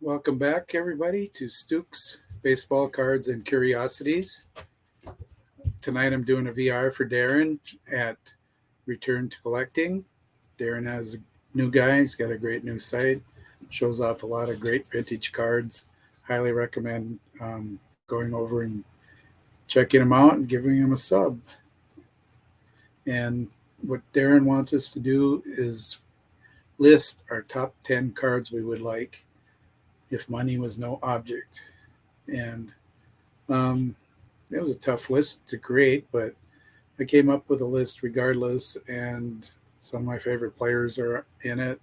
Welcome back, everybody, to Stooks Baseball Cards and Curiosities. Tonight I'm doing a VR for Darren at Return to Collecting. Darren has a new guy. He's got a great new site. Shows off a lot of great vintage cards. Highly recommend going over and checking him out and giving him a sub. And what Darren wants us to do is list our top 10 cards we would like if money was no object. And it was a tough list to create, but I came up with a list regardless, and some of my favorite players are in it.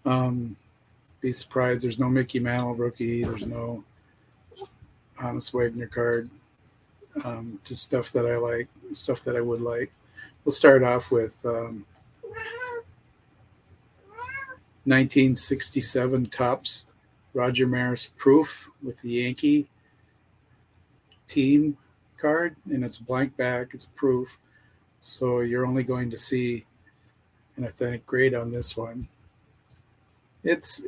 And, be surprised there's no Mickey Mantle rookie, there's no Honest Wagner card, just stuff that I like, stuff that I would like. We'll start off with 1967 Topps Roger Maris proof with the Yankee team card, and it's blank back, it's proof, so you're only going to see an authentic grade on this one. It's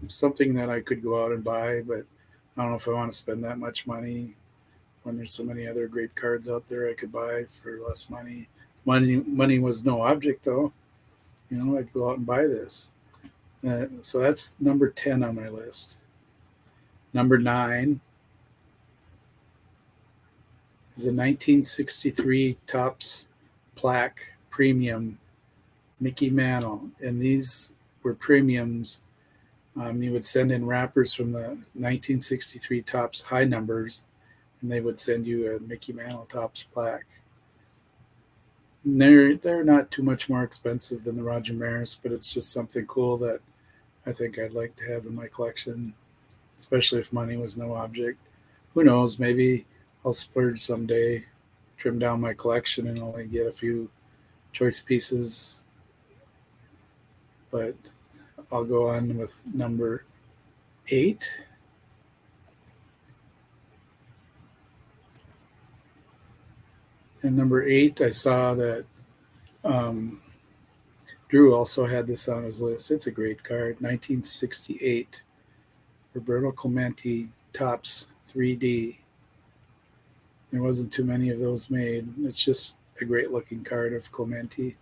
something that I could go out and buy, but I don't know if I want to spend that much money when there's so many other great cards out there I could buy for less money. Money was no object, though. I'd go out and buy this. So that's number 10 on my list. Number 9 is a 1963 Topps Plaque Premium Mickey Mantle, and these were premiums. You would send in wrappers from the 1963 Topps high numbers, and they would send you a Mickey Mantle Topps Plaque. And they're not too much more expensive than the Roger Maris, but it's just something cool that I think I'd like to have in my collection, especially if money was no object. Who knows, maybe I'll splurge someday, trim down my collection, and only get a few choice pieces. But I'll go on with number 8. And number 8, I saw that Drew also had this on his list. It's a great card. 1968 Roberto Clemente Topps 3D. There wasn't too many of those made. It's just a great looking card of Clemente.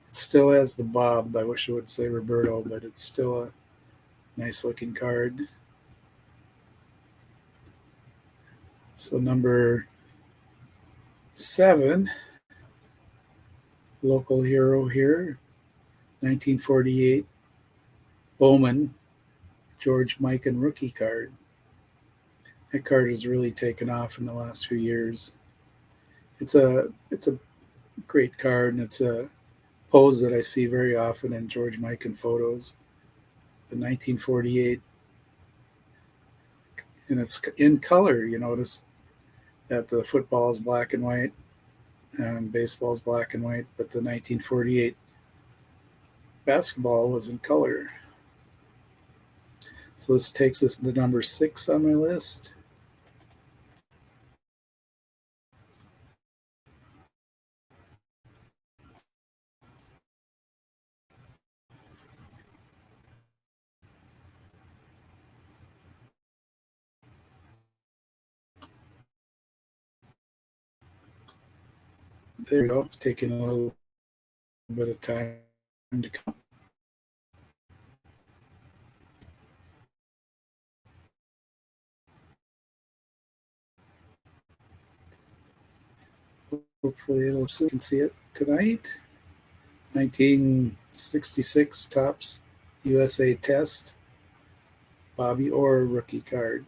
It still has the bob. I wish I would say Roberto, but it's still a nice looking card. So number 7, local hero here, 1948 Bowman George Mikan rookie card. That card has really taken off in the last few years. It's a great card, and it's a pose that I see very often in George Mikan photos. The 1948, and it's in color. You notice that the football is black and white, and baseball is black and white, but the 1948 basketball was in color. So this takes us to number 6 on my list. There we go. It's taking a little bit of time to come. Hopefully you can see it tonight. 1966 Topps USA Test Bobby Orr rookie card.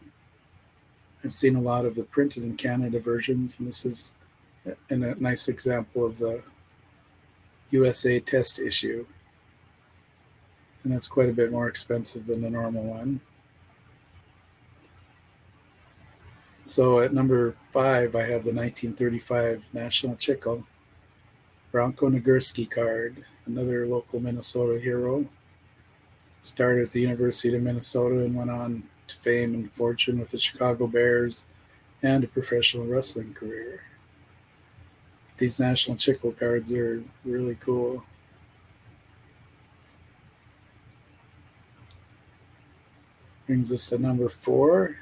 I've seen a lot of the printed in Canada versions, and this is a nice example of the USA Test issue. And that's quite a bit more expensive than the normal one. So at number 5, I have the 1935 National Chicle Bronco Nagurski card, another local Minnesota hero. Started at the University of Minnesota and went on to fame and fortune with the Chicago Bears and a professional wrestling career. These National Chicle cards are really cool. Brings us to number 4,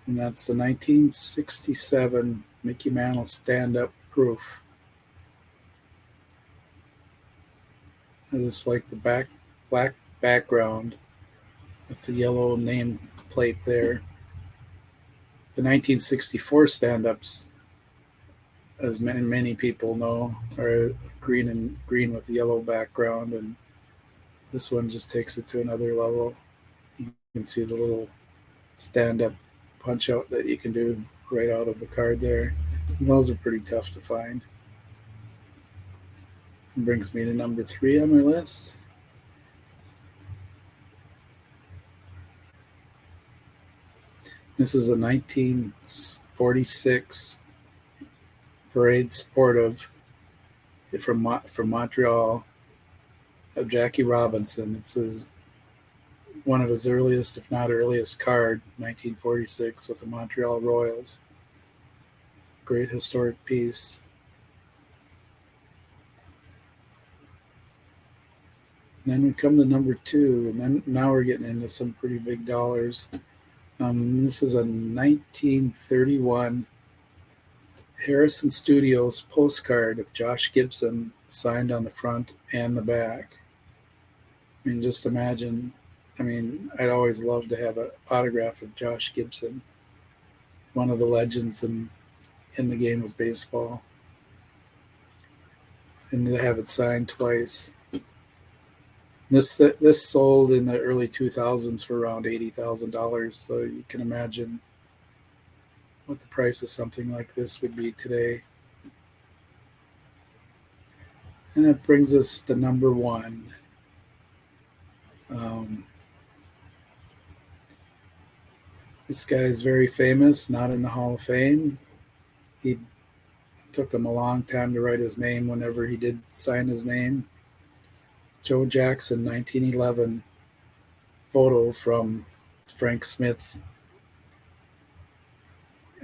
and that's the 1967 Mickey Mantle stand-up proof. I just like the black background with the yellow name plate there. The 1964 stand-ups, as many people know, are green with yellow background, and this one just takes it to another level. You can see the little stand-up punch out that you can do right out of the card there. And those are pretty tough to find. It brings me to number 3 on my list. This is a 1946 Parade Sportive from Montreal of Jackie Robinson. It's one of his earliest, if not earliest, card, 1946, with the Montreal Royals. Great historic piece. And then we come to number 2, and then now we're getting into some pretty big dollars. This is a 1931 Harrison Studios postcard of Josh Gibson signed on the front and the back. I mean, just imagine. I mean, I'd always love to have an autograph of Josh Gibson, one of the legends in the game of baseball, and to have it signed twice. This sold in the early 2000s for around $80,000, so you can imagine what the price of something like this would be today. And that brings us to number 1. This guy is very famous, not in the Hall of Fame. It took him a long time to write his name whenever he did sign his name. Joe Jackson, 1911 photo from Frank Smith.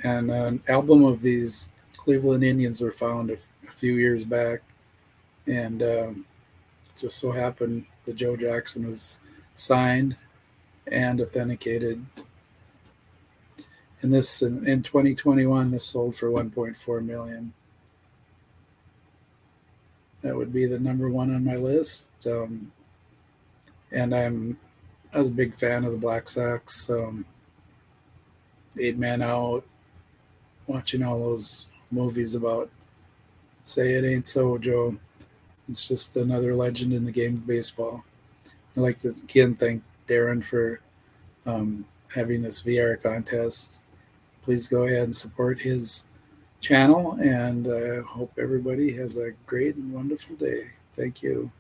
And an album of these Cleveland Indians were found a few years back. And just so happened that Joe Jackson was signed and authenticated. And this in 2021, this sold for $1.4 million. That would be the number 1 on my list. And I was a big fan of the Black Sox. 8 Man Out, watching all those movies about Say It Ain't So, Joe. It's just another legend in the game of baseball. I'd like to again thank Darren for having this VR contest. Please go ahead and support his channel, and I hope everybody has a great and wonderful day. Thank you.